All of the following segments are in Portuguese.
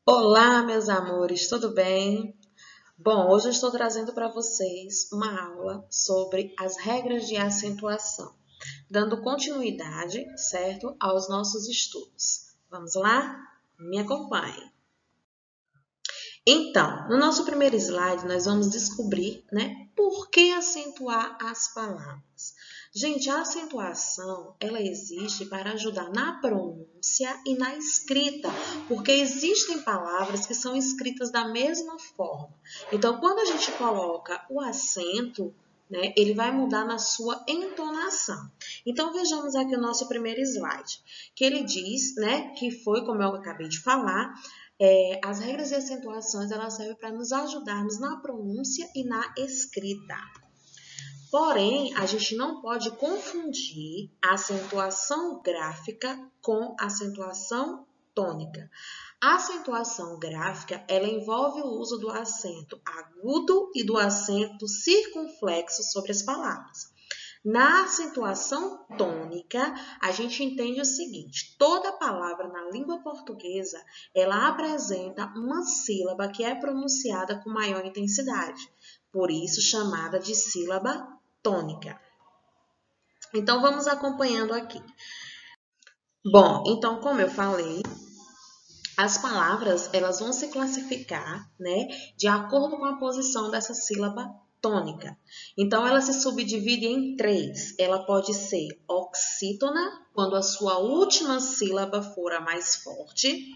Olá, meus amores, tudo bem? Bom, hoje eu estou trazendo para vocês uma aula sobre as regras de acentuação, dando continuidade, certo, aos nossos estudos. Vamos lá? Me acompanhe. Então, no nosso primeiro slide, nós vamos descobrir, né, por que acentuar as palavras. Gente, a acentuação, ela existe para ajudar na pronúncia e na escrita, porque existem palavras que são escritas da mesma forma. Então, quando a gente coloca o acento, né, ele vai mudar na sua entonação. Então, vejamos aqui o nosso primeiro slide, que ele diz, né, que foi, como eu acabei de falar, as regras de acentuações elas servem para nos ajudarmos na pronúncia e na escrita. Porém, a gente não pode confundir a acentuação gráfica com a acentuação tônica. A acentuação gráfica, ela envolve o uso do acento agudo e do acento circunflexo sobre as palavras. Na acentuação tônica, a gente entende o seguinte: toda palavra na língua portuguesa, ela apresenta uma sílaba que é pronunciada com maior intensidade, por isso chamada de sílaba tônica. Então, vamos acompanhando aqui. Bom, então, como eu falei, as palavras elas vão se classificar, né, de acordo com a posição dessa sílaba tônica. Então, ela se subdivide em três. Ela pode ser oxítona, quando a sua última sílaba for a mais forte.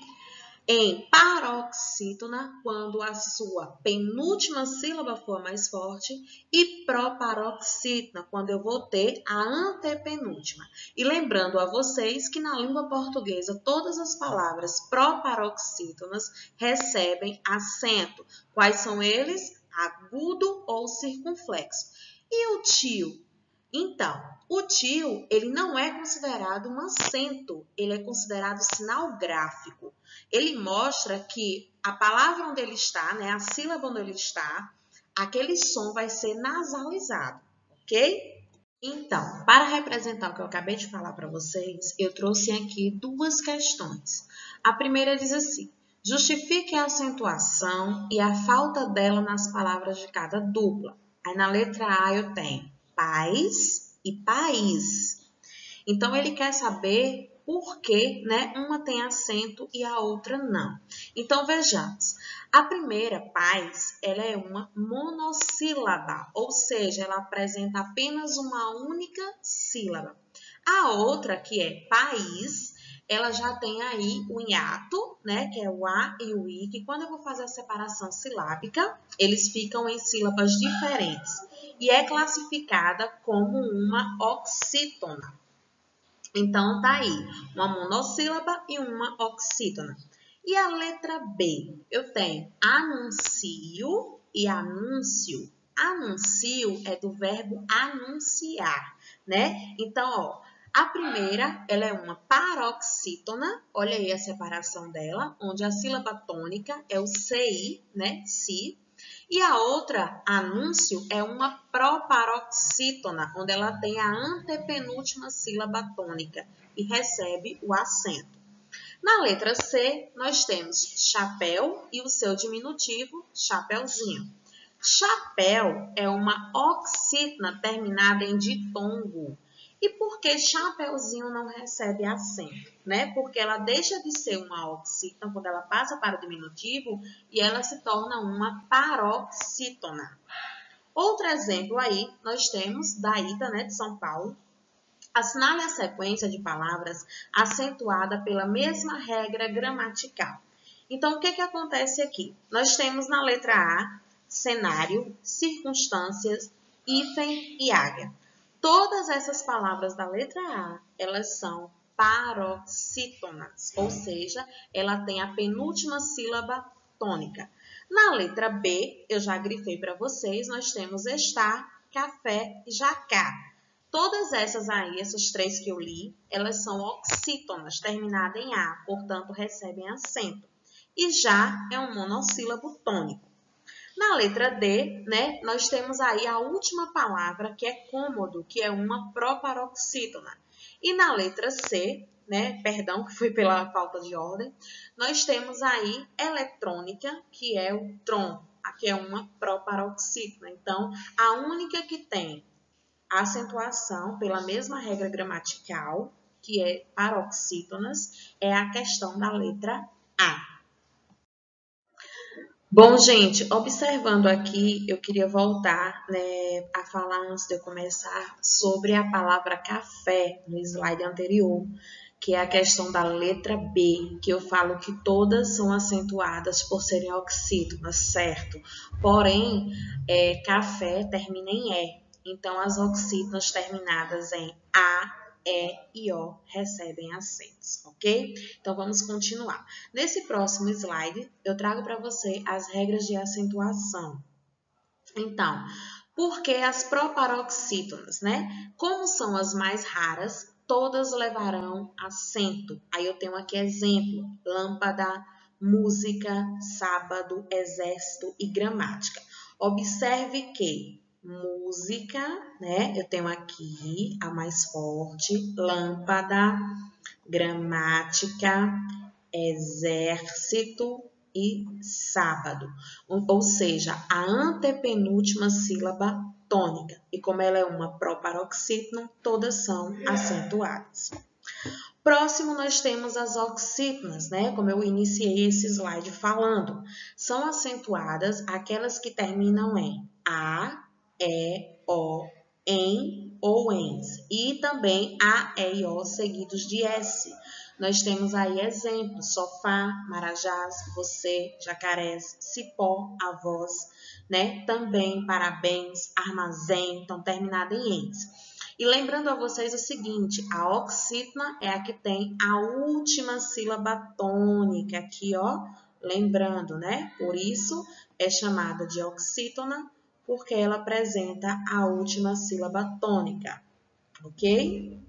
Em paroxítona, quando a sua penúltima sílaba for mais forte, e proparoxítona, quando eu vou ter a antepenúltima. E lembrando a vocês que na língua portuguesa todas as palavras proparoxítonas recebem acento. Quais são eles? Agudo ou circunflexo. E o tio? Então, o tio, ele não é considerado um acento, ele é considerado sinal gráfico. Ele mostra que a palavra onde ele está, né, a sílaba onde ele está, aquele som vai ser nasalizado, ok? Então, para representar o que eu acabei de falar para vocês, eu trouxe aqui duas questões. A primeira diz assim: justifique a acentuação e a falta dela nas palavras de cada dupla. Aí na letra A eu tenho pais e país. Então, ele quer saber por que, né, uma tem acento e a outra não. Então, vejamos. A primeira, pais, ela é uma monossílaba, ou seja, ela apresenta apenas uma única sílaba. A outra, que é país, ela já tem aí o hiato, né, que é o A e o I, que quando eu vou fazer a separação silábica, eles ficam em sílabas diferentes. E é classificada como uma oxítona. Então, tá aí, uma monossílaba e uma oxítona. E a letra B? Eu tenho anuncio e anúncio. Anuncio é do verbo anunciar, né? Então, ó, a primeira, ela é uma paroxítona, olha aí a separação dela, onde a sílaba tônica é o CI, né? Si. E a outra, anúncio, é uma proparoxítona, onde ela tem a antepenúltima sílaba tônica e recebe o acento. Na letra C, nós temos chapéu e o seu diminutivo, chapeuzinho. Chapéu é uma oxítona terminada em ditongo. E por que chapeuzinho não recebe acento? Né? Porque ela deixa de ser uma oxítona quando ela passa para o diminutivo e ela se torna uma paroxítona. Outro exemplo aí, nós temos da Ida, né, de São Paulo. Assinale a sequência de palavras acentuada pela mesma regra gramatical. Então, o que acontece aqui? Nós temos na letra A, cenário, circunstâncias, hífen e águia. Todas essas palavras da letra A, elas são paroxítonas, ou seja, ela tem a penúltima sílaba tônica. Na letra B, eu já grifei para vocês, nós temos estar, café e jacá. Todas essas aí, essas três que eu li, elas são oxítonas, terminadas em A, portanto, recebem acento. E já é um monossílabo tônico. Na letra D, né, nós temos aí a última palavra, que é cômodo, que é uma proparoxítona. E na letra C, né? Perdão, que foi pela falta de ordem. Nós temos aí eletrônica, que é o tron. Aqui é uma proparoxítona. Então, a única que tem a acentuação pela mesma regra gramatical, que é paroxítonas, é a questão da letra A. Bom, gente, observando aqui, eu queria voltar, né, a falar antes de eu começar sobre a palavra café no slide anterior, que é a questão da letra B, que eu falo que todas são acentuadas por serem oxítonas, certo? Porém, café termina em E. Então, as oxítonas terminadas em A, E e O recebem acentos, ok? Então, vamos continuar. Nesse próximo slide, eu trago para você as regras de acentuação. Então, por que as proparoxítonas, né? Como são as mais raras, todas levarão acento. Aí eu tenho aqui exemplo: lâmpada, música, sábado, exército e gramática. Observe que música, né? Eu tenho aqui a mais forte, lâmpada, gramática, exército e sábado. Ou seja, a antepenúltima sílaba tônica. E como ela é uma proparoxítona, todas são acentuadas. Próximo, nós temos as oxítonas, né? Como eu iniciei esse slide falando. São acentuadas aquelas que terminam em A, E, O, em ou ens. E também A, E e O seguidos de S. Nós temos aí exemplos: sofá, marajás, você, jacarés, cipó, avós, né? Também parabéns, armazém, então terminada em ens. E lembrando a vocês o seguinte: a oxítona é a que tem a última sílaba tônica aqui, ó. Lembrando, né? Por isso é chamada de oxítona, porque ela apresenta a última sílaba tônica, ok?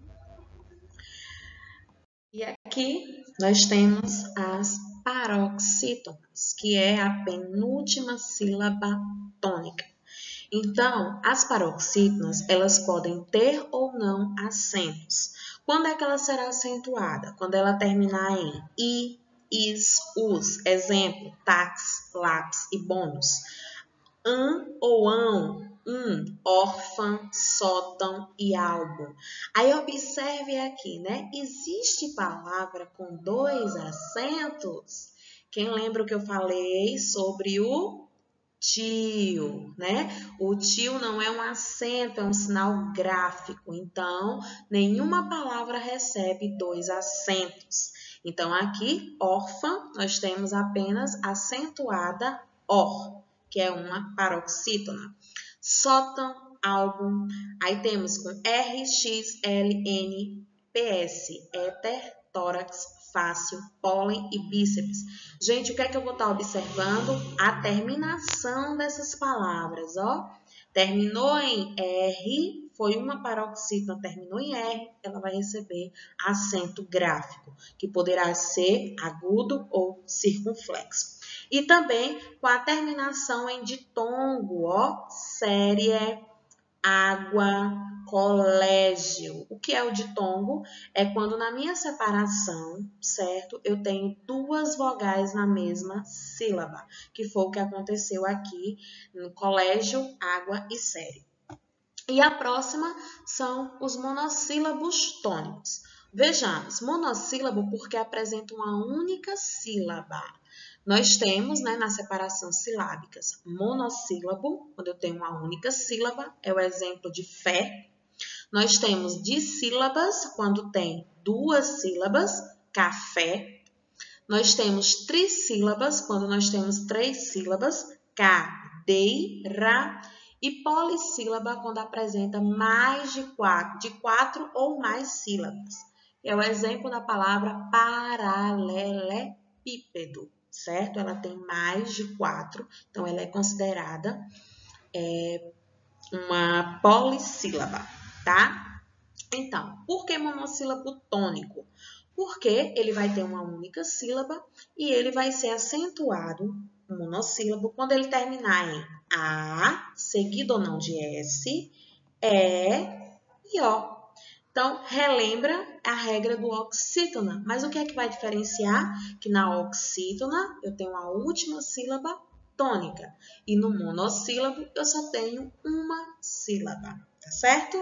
E aqui nós temos as paroxítonas, que é a penúltima sílaba tônica. Então, as paroxítonas, elas podem ter ou não acentos. Quando é que ela será acentuada? Quando ela terminar em i, is, us. Exemplo: táxi, lápis e bônus. Ou ão, órfã, sótão e álbum. Aí observe aqui, né? Existe palavra com 2 acentos? Quem lembra o que eu falei sobre o tio, né? O tio não é um acento, é um sinal gráfico. Então, nenhuma palavra recebe 2 acentos. Então, aqui, órfã, nós temos apenas acentuada or, que é uma paroxítona. Sótão, álbum, aí temos com R, X, L, N, PS, éter, tórax, fácil, pólen e bíceps. Gente, o que é que eu vou estar observando? A terminação dessas palavras, ó. Terminou em R, foi uma paroxítona, terminou em R, ela vai receber acento gráfico, que poderá ser agudo ou circunflexo. E também com a terminação em ditongo, ó, série, água, colégio. O que é o ditongo? É quando na minha separação, certo? Eu tenho 2 vogais na mesma sílaba, que foi o que aconteceu aqui no colégio, água e série. E a próxima são os monossílabos tônicos. Vejamos, monossílabo porque apresenta uma única sílaba. Nós temos, né, na separação silábicas, monossílabo, quando eu tenho uma única sílaba, é o exemplo de fé. Nós temos dissílabas, quando tem 2 sílabas, café. Nós temos trissílabas, quando nós temos 3 sílabas, cadeira. E polissílaba, quando apresenta mais de 4 ou mais sílabas. É o exemplo da palavra paralelepípedo, certo? Ela tem mais de 4, então ela é considerada uma polissílaba, tá? Então, por que monossílabo tônico? Porque ele vai ter uma única sílaba e ele vai ser acentuado, um monossílabo, quando ele terminar em A, seguido ou não de S, E e O. Então, relembra é a regra do oxítona. Mas o que é que vai diferenciar? Que na oxítona eu tenho a última sílaba tônica e no monossílabo eu só tenho uma sílaba, tá certo?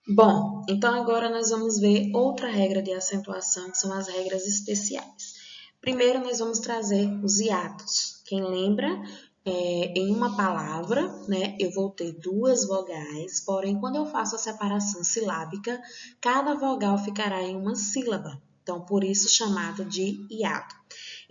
Bom, então agora nós vamos ver outra regra de acentuação, que são as regras especiais. Primeiro, nós vamos trazer os hiatos. Quem lembra, em uma palavra, né, eu vou ter duas vogais, porém, quando eu faço a separação silábica, cada vogal ficará em uma sílaba. Então, por isso chamado de hiato.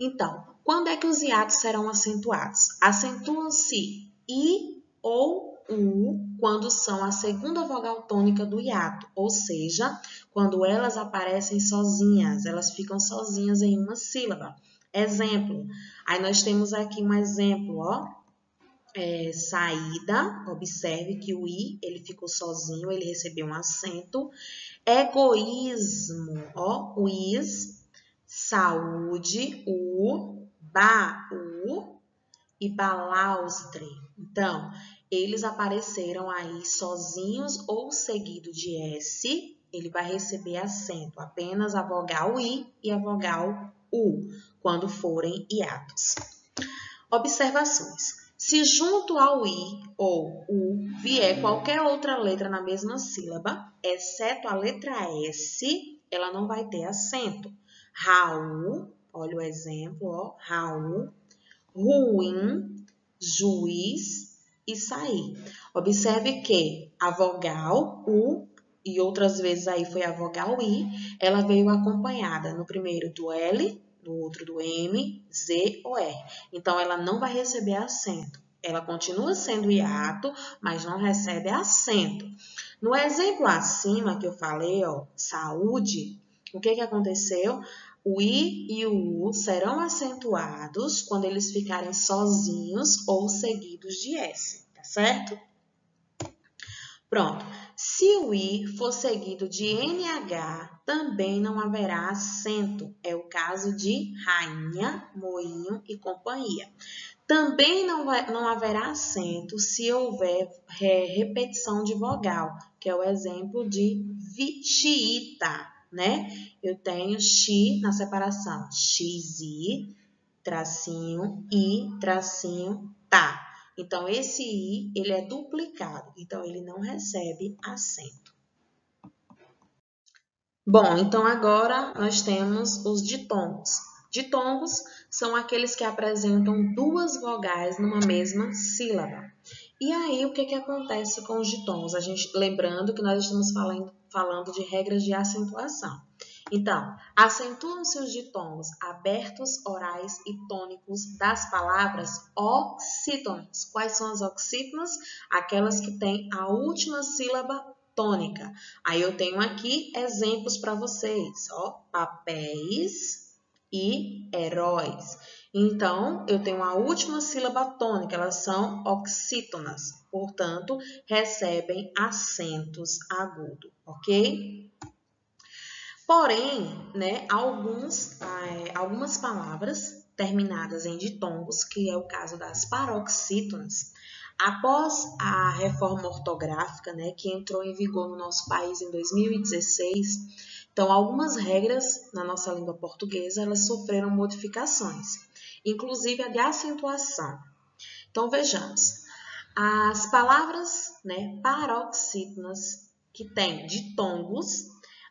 Então, quando é que os hiatos serão acentuados? Acentuam-se I ou U quando são a segunda vogal tônica do hiato, ou seja, quando elas aparecem sozinhas, elas ficam sozinhas em uma sílaba. Exemplo, aí nós temos aqui um exemplo, ó, saída, observe que o I, ele ficou sozinho, ele recebeu um acento. Egoísmo, ó, o is, saúde, o, ba, o, e balaustre. Então, eles apareceram aí sozinhos ou seguido de S, ele vai receber acento, apenas a vogal I e a vogal U, quando forem hiatos. Observações. Se junto ao I ou U vier qualquer outra letra na mesma sílaba, exceto a letra S, ela não vai ter acento. Raul, olha o exemplo, ó, Raul, ruim, juiz e sair. Observe que a vogal U, e outras vezes aí foi a vogal I, ela veio acompanhada no primeiro do L, no outro do M, Z ou R. Então, ela não vai receber acento. Ela continua sendo hiato, mas não recebe acento. No exemplo acima que eu falei, ó, saúde, o que aconteceu? O I e o U serão acentuados quando eles ficarem sozinhos ou seguidos de S, tá certo? Pronto. Se o I for seguido de NH, também não haverá acento. É o caso de rainha, moinho e companhia. Também não haverá acento se houver repetição de vogal, que é o exemplo de xiita, né? Eu tenho xi na separação, xi, tracinho, i, tracinho, tá. Então, esse i, ele é duplicado, então ele não recebe acento. Bom, então agora nós temos os ditongos. Ditongos são aqueles que apresentam duas vogais numa mesma sílaba. E aí, o que acontece com os ditongos? Lembrando que nós estamos falando de regras de acentuação. Então, acentuam-se os ditongos abertos, orais e tônicos das palavras oxítonas. Quais são as oxítonas? Aquelas que têm a última sílaba tônica. Aí eu tenho aqui exemplos para vocês, ó, papéis e heróis. Então, eu tenho a última sílaba tônica, elas são oxítonas, portanto, recebem acentos agudos, ok? Porém, né, algumas palavras terminadas em ditongos, que é o caso das paroxítonas, após a reforma ortográfica, né, que entrou em vigor no nosso país em 2016, então algumas regras na nossa língua portuguesa elas sofreram modificações, inclusive a de acentuação. Então vejamos, as palavras, né, paroxítonas que têm ditongos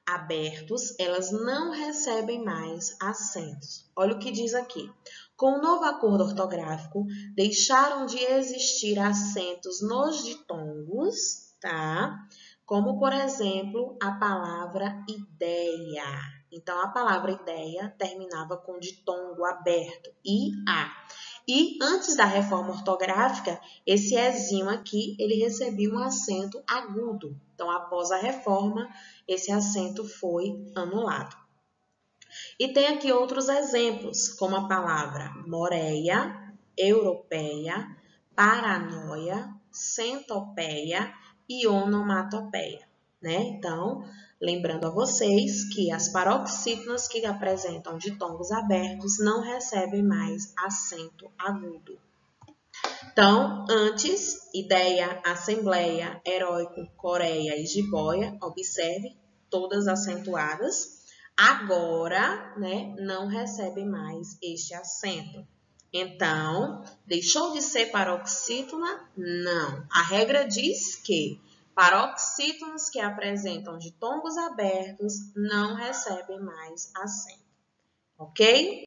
abertos, elas não recebem mais acentos. Olha o que diz aqui. Com o novo acordo ortográfico, deixaram de existir acentos nos ditongos, tá? Como, por exemplo, a palavra ideia. Então, a palavra ideia terminava com ditongo aberto, IA. E antes da reforma ortográfica, esse ezinho aqui, ele recebia um acento agudo. Então, após a reforma, esse acento foi anulado. E tem aqui outros exemplos, como a palavra moreia, europeia, paranoia, centopeia e onomatopeia, né? Então, lembrando a vocês que as paroxítonas que apresentam ditongos abertos não recebem mais acento agudo. Então, antes, ideia, assembleia, heróico, coreia e jiboia, observe, todas acentuadas, agora, né, não recebem mais este acento. Então, deixou de ser paroxítona? Não. A regra diz que paroxítonos que apresentam ditongos abertos não recebem mais acento. Ok?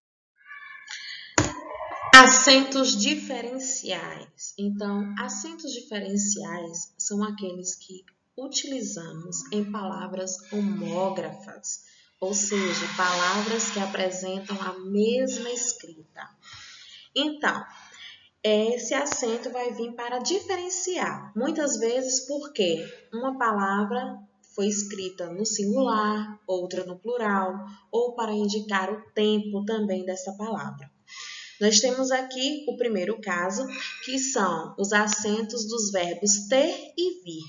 Acentos diferenciais. Então, acentos diferenciais são aqueles que utilizamos em palavras homógrafas, ou seja, palavras que apresentam a mesma escrita. Então, esse acento vai vir para diferenciar, muitas vezes porque uma palavra foi escrita no singular, outra no plural, ou para indicar o tempo também dessa palavra. Nós temos aqui o primeiro caso, que são os acentos dos verbos ter e vir.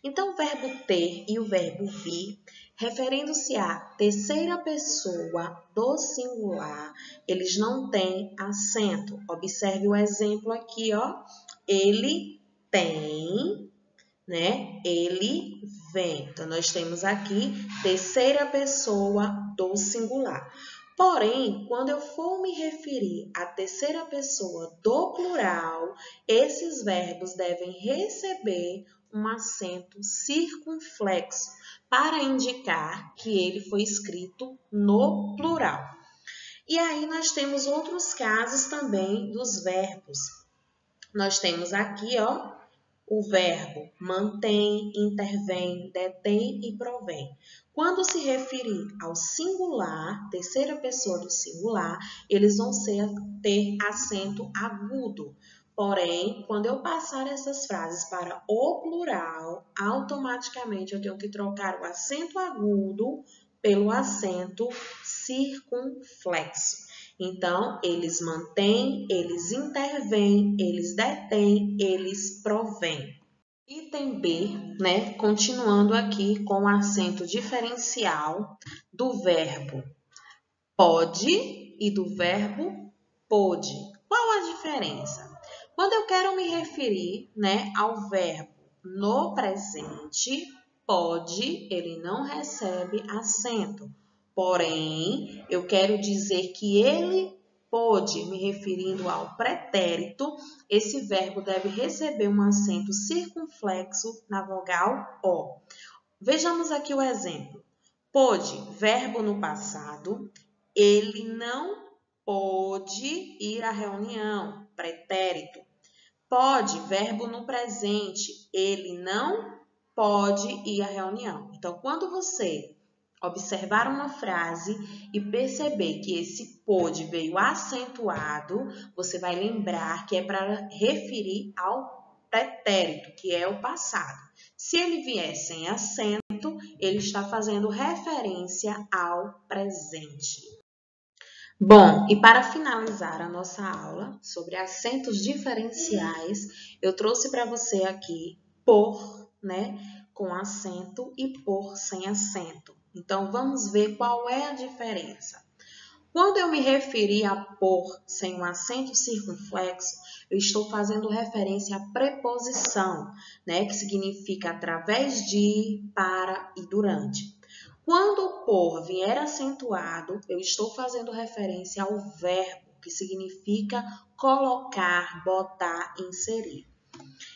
Então, o verbo ter e o verbo vir, referindo-se à terceira pessoa do singular, eles não têm acento. Observe o exemplo aqui, ó. Ele tem, né? Ele vem. Então, nós temos aqui terceira pessoa do singular. Porém, quando eu for me referir à terceira pessoa do plural, esses verbos devem receber um acento circunflexo para indicar que ele foi escrito no plural. E aí nós temos outros casos também dos verbos. Nós temos aqui, ó, o verbo mantém, intervém, detém e provém. Quando se referir ao singular, terceira pessoa do singular, eles vão ter acento agudo. Porém, quando eu passar essas frases para o plural, automaticamente eu tenho que trocar o acento agudo pelo acento circunflexo. Então, eles mantêm, eles intervêm, eles detêm, eles provêm. Item B, né? Continuando aqui com o acento diferencial do verbo pode e do verbo pôde. Qual a diferença? Quando eu quero me referir, né, ao verbo no presente, pode, ele não recebe acento. Porém, eu quero dizer que ele pôde, me referindo ao pretérito, esse verbo deve receber um acento circunflexo na vogal O. Vejamos aqui o exemplo. Pôde, verbo no passado, ele não pôde ir à reunião, pretérito. Pode, verbo no presente, ele não pode ir à reunião. Então, quando você observar uma frase e perceber que esse pôde veio acentuado, você vai lembrar que é para referir ao pretérito, que é o passado. Se ele vier sem acento, ele está fazendo referência ao presente. Bom, e para finalizar a nossa aula sobre acentos diferenciais, eu trouxe para você aqui por, né, com acento e por sem acento. Então, vamos ver qual é a diferença. Quando eu me referi a por sem um acento circunflexo, eu estou fazendo referência à preposição, né, que significa através de, para e durante. Quando o por vier acentuado, eu estou fazendo referência ao verbo, que significa colocar, botar, inserir.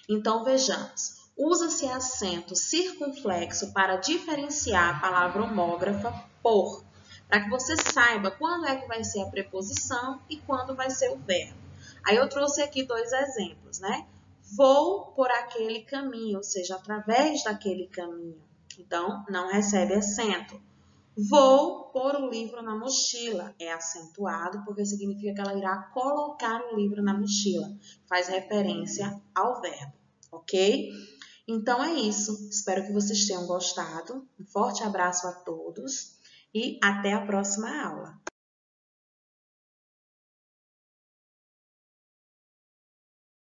Então, vejamos. Usa-se acento circunflexo para diferenciar a palavra homógrafa por, para que você saiba quando é que vai ser a preposição e quando vai ser o verbo. Aí eu trouxe aqui dois exemplos, né? Vou por aquele caminho, ou seja, através daquele caminho. Então, não recebe acento. Vou pôr o livro na mochila. É acentuado porque significa que ela irá colocar o livro na mochila. Faz referência ao verbo, ok? Então é isso. Espero que vocês tenham gostado. Um forte abraço a todos e até a próxima aula.